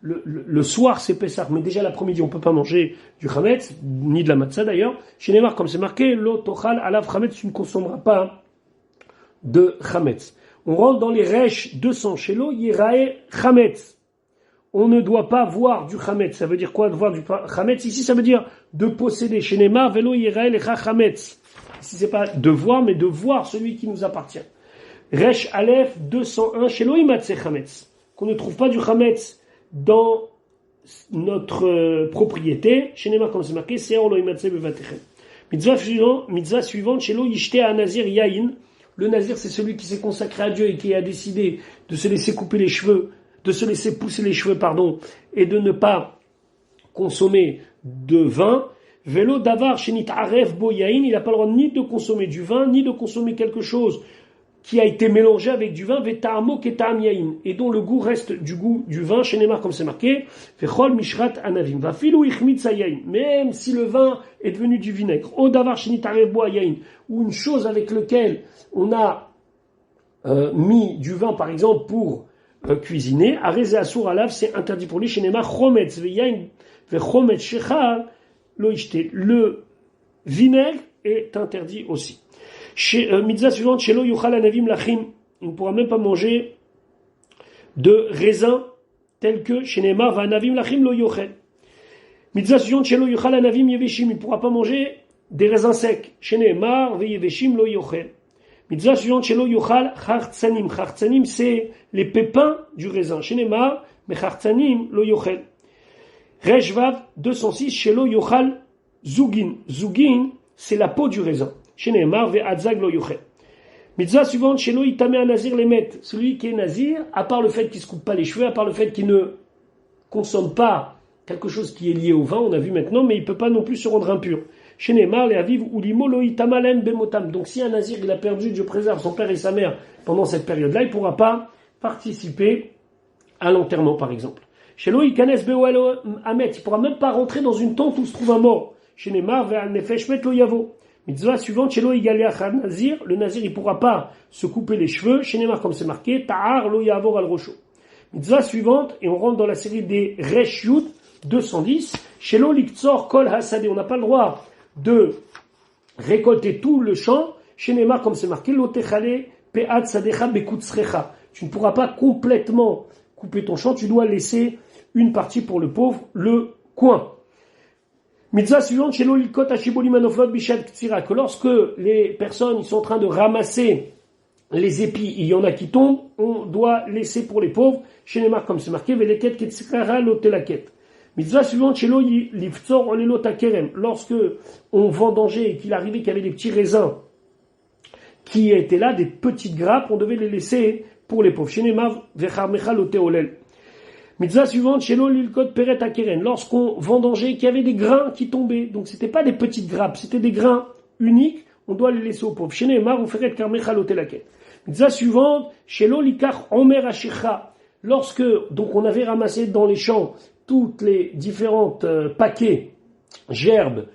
Le soir c'est Pessah, mais déjà l'après-midi on peut pas manger du chametz, ni de la matzah d'ailleurs. Chez Neymar, comme c'est marqué, lo tochal alav chametz, tu ne consommeras pas de chametz. On rentre dans les resh 200 chez l'eau, yirae chametz. On ne doit pas voir du chametz. Ça veut dire quoi de voir du chametz? Ici ça veut dire de posséder. Chez Neymar, velo yirae lecha chametz. Ici c'est pas de voir, mais de voir celui qui nous appartient. Resh Aleph 201 chez l'eau, imatse chametz. Qu'on ne trouve pas du chametz dans notre propriété, chez Neymar, comme c'est marqué, c'est Seor lo imatse bevatechem. Mitzvah suivante, chez lo yishte a nazir yain. Le nazir, c'est celui qui s'est consacré à Dieu et qui a décidé de se laisser couper les cheveux, de se laisser pousser les cheveux, et de ne pas consommer de vin. Velo davar shenit aref bo yain, il n'a pas le droit ni de consommer du vin, ni de consommer quelque chose qui a été mélangé avec du vin, veta'amo keta'am yain, et dont le goût reste du goût du vin, chez Neymar, comme c'est marqué, vechol mishrat anavim, vafilu ichmitza yain, même si le vin est devenu du vinaigre, o davar shenit aref bo yain, ou une chose avec laquelle on a mis du vin, par exemple, pour cuisiner, areze asur alav, c'est interdit pour lui, chez Neymar, chometz veyain, vechometz shechar, lo ishte, le vinaigre est interdit aussi. Mitzvah suivante, Shelo Yuchal Anavim Lachim, il ne pourra même pas manger de raisins tels que chez Neymar, Va Anavim Lachim Lo Yochel. Mitzvah suivante, Shelo Yuchal Anavim Yeveshim, il ne pourra pas manger des raisins secs chez Neymar, Ve Yeveshim Lo Yochel. Mitzvah suivante, Shelo Yuchal Chartzanim. Chartzanim, c'est les pépins du raisin chez Neymar, mais Chartzanim Lo Yochel. Reshvav 206, Shelo Yuchal Zugin. Zugin, c'est la peau du raisin. Chez Neymar, ve'adzag lo yuchel. Mitzvah suivante, chez lo itamé un nazir les met. Celui qui est nazir, à part le fait qu'il ne se coupe pas les cheveux, à part le fait qu'il ne consomme pas quelque chose qui est lié au vin, on a vu maintenant, mais il ne peut pas non plus se rendre impur. Chez Neymar, les aviv ou limo lo itamalem bemotam. Donc si un nazir, il a perdu, Dieu préserve, son père et sa mère pendant cette période-là, il ne pourra pas participer à l'enterrement, par exemple. Chez lo ikanes be'oel amet. Il ne pourra même pas rentrer dans une tente où se trouve un mort. Chez Neymar, ve'al nefesh met lo yavo. Mitzvah suivante, chez l'Oïgaliach Nazir, le Nazir il pourra pas se couper les cheveux, chez Neymar comme c'est marqué, Ta'ar lo yavor al rocho. Mitzvah suivante, et on rentre dans la série des Resh Yud 210, chez l'Oliktsor Kol Hasade, on n'a pas le droit de récolter tout le champ, chez Neymar comme c'est marqué, Lotechale Pe'at Sadecha Bekutzrecha. Tu ne pourras pas complètement couper ton champ, tu dois laisser une partie pour le pauvre, le coin. Mitzvah suivante, chez l'Olikot Hashiboli Manoflot Bishad Ktsira, que lorsque les personnes ils sont en train de ramasser les épis, il y en a qui tombent, on doit laisser pour les pauvres, chez les marques comme c'est marqué, Veleket Ketsira Lotelaket. Mitzvah suivante, chez l'Oliftzor Olelo Takerem, lorsque on vendangeait et qu'il arrivait qu'il y avait des petits raisins qui étaient là, des petites grappes, on devait les laisser pour les pauvres. Chez les marques, Vecharmecha Loteolel. Mitzvah suivante, chez l'Olilkot Peret Akeren, lorsqu'on vendangeait qu'il y avait des grains qui tombaient, donc c'était pas des petites grappes, c'était des grains uniques, on doit les laisser aux pauvres. Chez Neymar, ou Feret Karmecha Lotelaket. Mitzvah suivante, chez l'Olikar Omer Ashecha, lorsque, donc on avait ramassé dans les champs toutes les différentes paquets, gerbes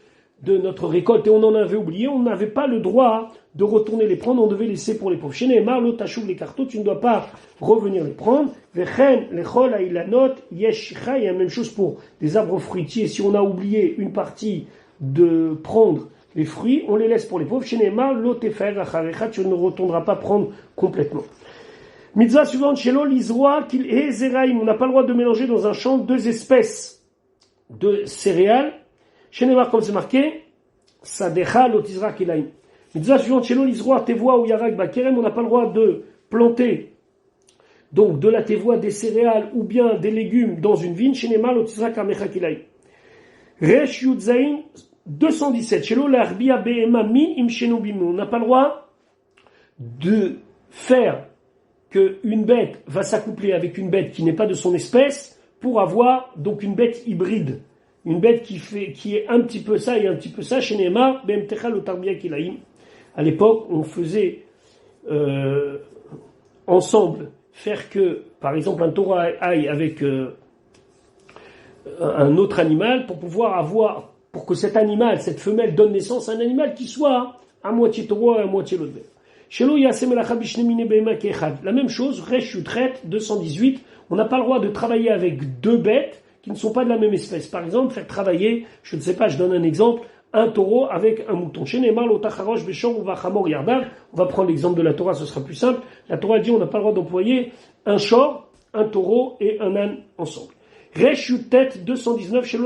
de notre récolte et on en avait oublié, on n'avait pas le droit de retourner les prendre, on devait laisser pour les pauvres. Chez Neymar, l'otachouv les cartos, tu ne dois pas revenir les prendre. Vechen, lechol, ailanot, yeshicha, il y a la même chose pour des arbres fruitiers. Si on a oublié une partie de prendre les fruits, on les laisse pour les pauvres. Chez Neymar, l'otefer, acharecha, tu ne retourneras pas prendre complètement. Mitzvah suivante, chez l'Izroa, qu'il est zeraim, on n'a pas le droit de mélanger dans un champ deux espèces de céréales. Chez Neymar, comme c'est marqué, Sadecha lotizra kilaim. Mitzvah suivante, chez l'Izroa, tevoa ou yarak bakerem, on n'a pas le droit de planter donc de la tevoa, des céréales ou bien des légumes dans une vigne. Chez Neymar, lotizra kamecha kilaim. Resh Yudzaïn 217, chez l'Arbia Behema mi imshenu bimu. On n'a pas le droit de faire qu'une bête va s'accoupler avec une bête qui n'est pas de son espèce pour avoir donc une bête hybride. Une bête qui est un petit peu ça et un petit peu ça, chez Neymar, Bemtecha Lotarbia Kilaim. À l'époque, on faisait ensemble faire que, par exemple, un taureau aille avec un autre animal pour pouvoir avoir, pour que cet animal, cette femelle donne naissance à un animal qui soit à moitié taureau et à moitié l'autre bête. La même chose, Resh Yutret 218, on n'a pas le droit de travailler avec deux bêtes qui ne sont pas de la même espèce. Par exemple, faire travailler, je ne sais pas, je donne un exemple, un taureau avec un mouton. On va prendre l'exemple de la Torah, ce sera plus simple. La Torah dit on n'a pas le droit d'employer un shor, un taureau et un âne ensemble. Resh Yutet 219,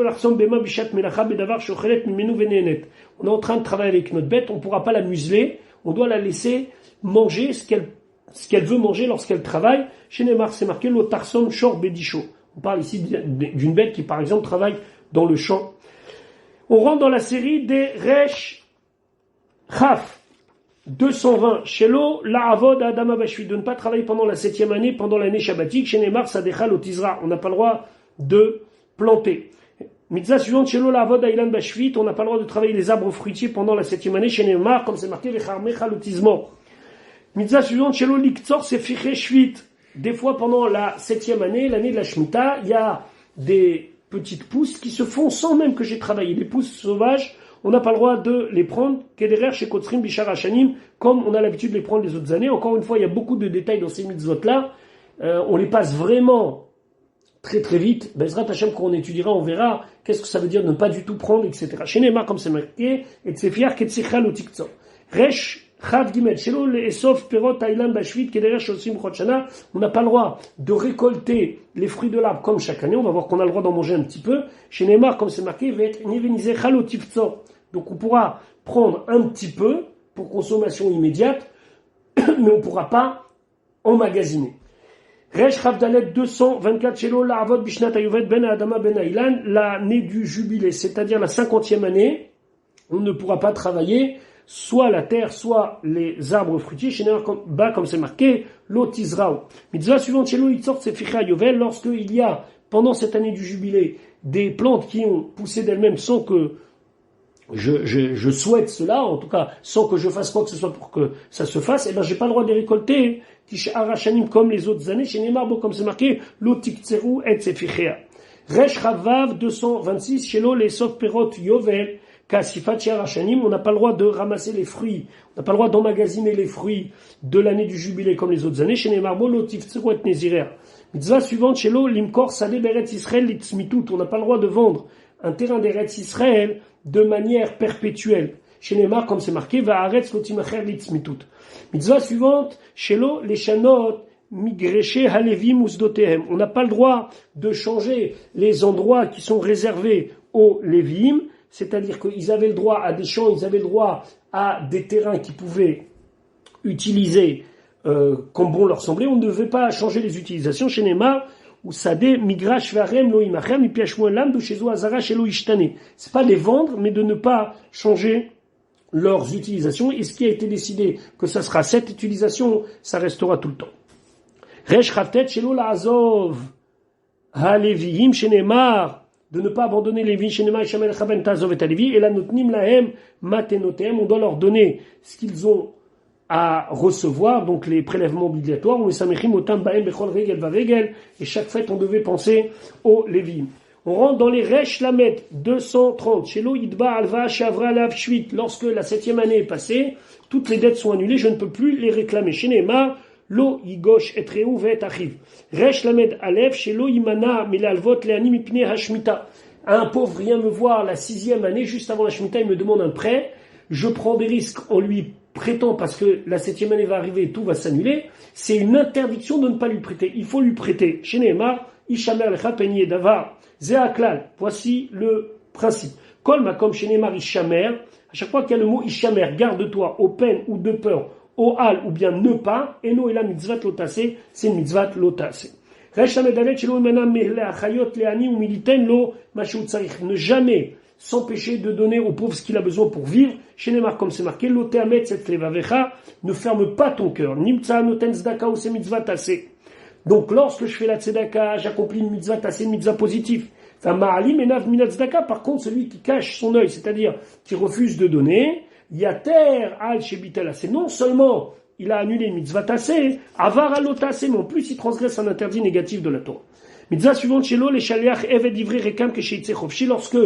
on est en train de travailler avec notre bête, on ne pourra pas la museler, on doit la laisser manger ce qu'elle veut manger lorsqu'elle travaille. Chez Neymar, c'est marqué l'otarsom shor bedisho. On parle ici d'une bête qui, par exemple, travaille dans le champ. On rentre dans la série des Resh Chaf 220. Shelo la'avod adama bashvi, de ne pas travailler pendant la 7e année, pendant l'année shabbatique. Chez Neymar, sadecha lotizra. On n'a pas le droit de planter. Mitzvah suivante, Shelo la'avod ailan bashvit. On n'a pas le droit de travailler les arbres fruitiers pendant la 7e année. Chez Neymar, comme c'est marqué, vecharmecha lotizmo. Mitzvah suivante, Shelo liktzor sefiche shvit. Des fois, pendant la 7e année, l'année de la Shemitah, il y a des petites pousses qui se font sans même que j'ai travaillé. Les pousses sauvages, on n'a pas le droit de les prendre, kederer chez Kotrim Bishar Hashanim, comme on a l'habitude de les prendre les autres années. Encore une fois, il y a beaucoup de détails dans ces mitzvot-là. On les passe vraiment très très vite. Bezrat Hashem, quand on étudiera, on verra qu'est-ce que ça veut dire de ne pas du tout prendre, etc. Chez Neymar, comme c'est marqué, et tsefiar ketzichal ou tiktzor. Resh Chav Gimel, Shelo le'esof perot ailan bashvit kederer shosim chotshana. On n'a pas le droit de récolter les fruits de l'arbre comme chaque année. On va voir qu'on a le droit d'en manger un petit peu. Chez Neymar, comme c'est marqué, va être nivenise chalo tiftzor. Donc on pourra prendre un petit peu pour consommation immédiate, mais on ne pourra pas emmagasiner. Resh Chavdalet 224, Shelo la'avod bishnat ayuvet ben adama ben ailan, l'année du jubilé, c'est-à-dire la 50e année, on ne pourra pas travailler soit la terre, soit les arbres fruitiers. Chez Neymar, comme c'est marqué, l'otizrao. Mitzvah suivante, Shelo itzort seficha yovel, lorsqu'il y a, pendant cette année du jubilé, des plantes qui ont poussé d'elles-mêmes sans que je souhaite cela, en tout cas, sans que je fasse quoi que ce soit pour que ça se fasse, et ben, j'ai pas le droit de les récolter, tish arashanim, comme les autres années. Chez Neymar, comme c'est marqué, l'otiktseru et sefichea. Resh Chavav 226, Shelo les sof perot yovel, on n'a pas le droit de ramasser les fruits, on n'a pas le droit d'emmagasiner les fruits de l'année du jubilé comme les autres années. Chez les marbots, l'otiftseret nézirer. Mitzvah suivante, chez l'eau, l'imkor salé d'Eretz Israël l'itzmitut. On n'a pas le droit de vendre un terrain d'Eretz Israël de manière perpétuelle. Chez les mar, comme c'est marqué, va aretz lotimacher l'itzmitut. Mitzvah suivante, chez l'eau, les chanot, migreché halevim usdotehem. On n'a pas le droit de changer les endroits qui sont réservés aux lévim. C'est-à-dire qu'ils avaient le droit à des champs, ils avaient le droit à des terrains qu'ils pouvaient utiliser comme bon leur semblait. On ne devait pas changer les utilisations. Chez Neymar, ou Sadeh, Migrash Varem, Loimachem, Ipiachmoen Lam, de chez Azara, chez Loishtane. C'est pas les vendre, mais de ne pas changer leurs utilisations. Et ce qui a été décidé, que ça sera cette utilisation, ça restera tout le temps. Resh Chavtet, chez Lola Azov, Halevihim, chez Neymar, de ne pas abandonner les vies chez Nema et Shamel Chaben Tazov et Alevi, et la notnim lahem matenotem, on doit leur donner ce qu'ils ont à recevoir, donc les prélèvements obligatoires, ou samechim otam baem bechol regel va regel, et chaque fête on devait penser aux Lévim. On rentre dans les Resh Lamet 230, chez Lo Yidba Alva Shavra Lav Shvit, lorsque la 7e année est passée, toutes les dettes sont annulées, je ne peux plus les réclamer. Chez Nema, Lo yigosh et reu vet achiv. Resh lamed alef shelo imana milalvot leani mipne hashmita. Un pauvre vient me voir la 6e année, juste avant la Shemitah, il me demande un prêt. Je prends des risques en lui prêtant parce que la 7e année va arriver et tout va s'annuler. C'est une interdiction de ne pas lui prêter. Il faut lui prêter. Chez Neymar, Ishamer lecha peni davar. Zeaklal. Voici le principe. Kol makom chez Neymar Ishamer. À chaque fois qu'il y a le mot Ishamer, garde-toi aux peines ou de peur, au hal ou bien ne pas, et no et la mitzvat lotase, c'est une mitzvat lotase. Ne jamais s'empêcher de donner au pauvre ce qu'il a besoin pour vivre. Chez Neymar, comme c'est marqué, ne ferme pas ton cœur. Donc, lorsque je fais la tzedaka, j'accomplis une mitzvah tassée, une mitzvah positive. Par contre, celui qui cache son œil, c'est-à-dire qui refuse de donner, Yater al shebitel, c'est non seulement il a annulé une mitzvah tassé, avar alot tassé, mais en plus il transgresse un interdit négatif de la Torah. Mitzvah suivante chez l'eau, les shaliach eved ivri rekam que chez Itzechofshi, lorsque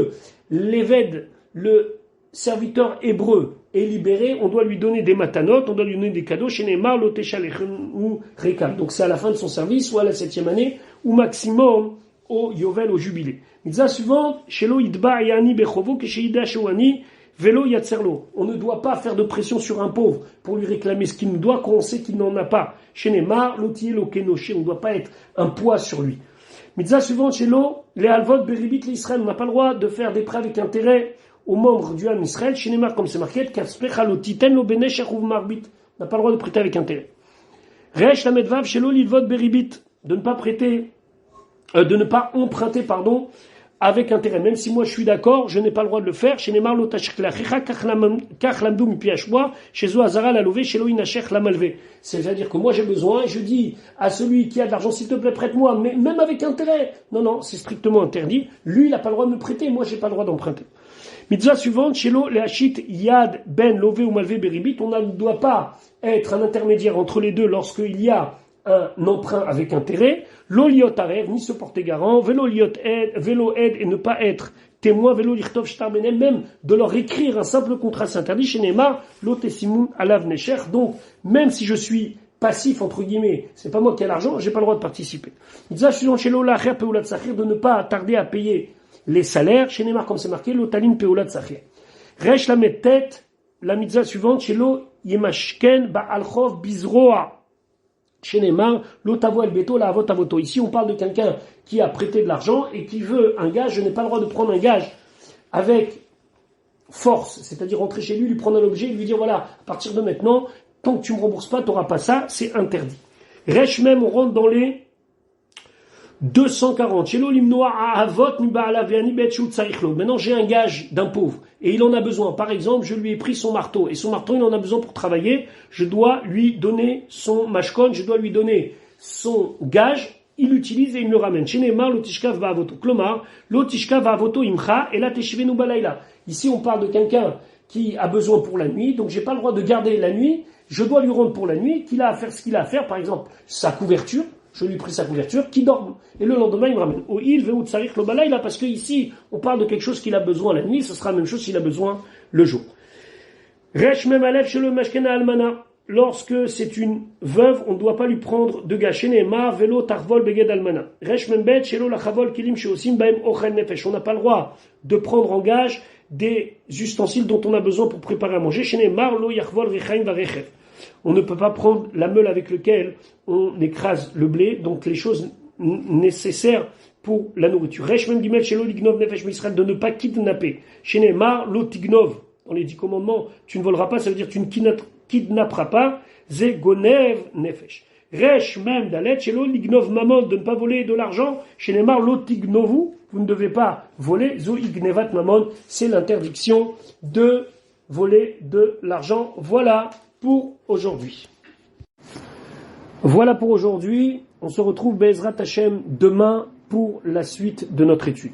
l'eved, le serviteur hébreu, est libéré, on doit lui donner des matanot, on doit lui donner des cadeaux, chez Neymar, ou rekam. Donc c'est à la fin de son service, ou à la 7e année, ou maximum au yovel, au jubilé. Mitzvah suivante, chez l'eau, idba yani bechovo, que chez ida shouani, vélo yatzerlo. On ne doit pas faire de pression sur un pauvre pour lui réclamer ce qu'il nous doit quand on sait qu'il n'en a pas. Chez Neymar, lotier lo kenoché, on ne doit pas être un poids sur lui. Mitzvah suivante chez l'eau, les halvot beribit l'Israël, on n'a pas le droit de faire des prêts avec intérêt aux membres du Ham Israël. Chez Neymar, comme c'est marqué, kaspecha lo titen lo beneshach uv marbit, on n'a pas le droit de prêter avec intérêt. Resh la medvav chez l'eau, l'ilvot beribit, de ne pas prêter, de ne pas emprunter, pardon, avec intérêt. Même si moi je suis d'accord, je n'ai pas le droit de le faire. Chez Neymar, lo tashik lachicha, kach lamdou mi piashwa, chez zo azara la lové, chez lo inachech la malvé. C'est-à-dire que moi j'ai besoin, et je dis à celui qui a de l'argent, s'il te plaît, prête-moi, mais même avec intérêt. Non, c'est strictement interdit. Lui, il n'a pas le droit de me prêter, moi j'ai pas le droit d'emprunter. Mitzvah suivante, chez l'eau, les hachit yad ben lové ou malvé beribit, on ne doit pas être un intermédiaire entre les deux lorsqu'il y a un emprunt avec intérêt, l'oliot arev, ni se porter garant, vélo aide et ne pas être témoin, vélo lichtov shtarbenem, même de leur écrire un simple contrat, c'est interdit. Chez Neymar, l'otesimun alav necher, donc même si je suis passif, entre guillemets, c'est pas moi qui ai l'argent, j'ai pas le droit de participer. Mitzvah suivante chez l'ola cher peulat sachir, de ne pas tarder à payer les salaires. Chez Neymar, comme c'est marqué, l'otalin peulat sachir. Resh la tête, la mitzvah suivante chez l'eau yemashken ba'alchov bizroa. Chez Neymar, l'otavo el beto, la avot avoto. Ici, on parle de quelqu'un qui a prêté de l'argent et qui veut un gage. Je n'ai pas le droit de prendre un gage avec force, c'est-à-dire rentrer chez lui, lui prendre un objet et lui dire voilà, à partir de maintenant, tant que tu me rembourses pas, tu n'auras pas ça, c'est interdit. Rech même, on rentre dans les 240. Chez l'olimnoa à avot ni ba'ala ve'ani betchut tsarichlo. Maintenant, j'ai un gage d'un pauvre et il en a besoin. Par exemple, je lui ai pris son marteau et son marteau, il en a besoin pour travailler. Je dois lui donner son mashkon, je dois lui donner son gage. Il l'utilise et il me le ramène. Chez Neymar, l'otishkav va'avoto. Klomar, l'otishkav va'avoto imcha et la teshivenu balayla. Ici, on parle de quelqu'un qui a besoin pour la nuit, donc j'ai pas le droit de garder la nuit. Je dois lui rendre pour la nuit, qu'il a à faire ce qu'il a à faire, par exemple, sa couverture. Je lui ai pris sa couverture, qui dorme. Et le lendemain, il me ramène. Au il veut tsarich lo balayla, parce que ici, on parle de quelque chose qu'il a besoin la nuit, ce sera la même chose s'il a besoin le jour. Resh mem alev chez le mashkena almana. Lorsque c'est une veuve, on ne doit pas lui prendre de gâcher. Neema velo tarvol beged almana. Resh mem bet shelo lachavol kilim sheosim baem ochel nefesh. On n'a pas le droit de prendre en gage des ustensiles dont on a besoin pour préparer à manger. Chez Neema lo yachvol rechaim varechev. On ne peut pas prendre la meule avec laquelle on écrase le blé, donc les choses nécessaires pour la nourriture. Resh mem gimel shelo lignov nefesh misraël, de ne pas kidnapper. Chez Neema lo tignov. Dans les 10 commandements, tu ne voleras pas, ça veut dire tu ne kidnapperas pas. Ze gonev nefesh. Resh mem dalet shelo lignov mamon, de ne pas voler de l'argent. Chez Neymar lo tignovu, vous ne devez pas voler. Zo ignevat mamon, c'est l'interdiction de voler de l'argent. Voilà pour aujourd'hui. On se retrouve Be'ezrat Hashem demain pour la suite de notre étude.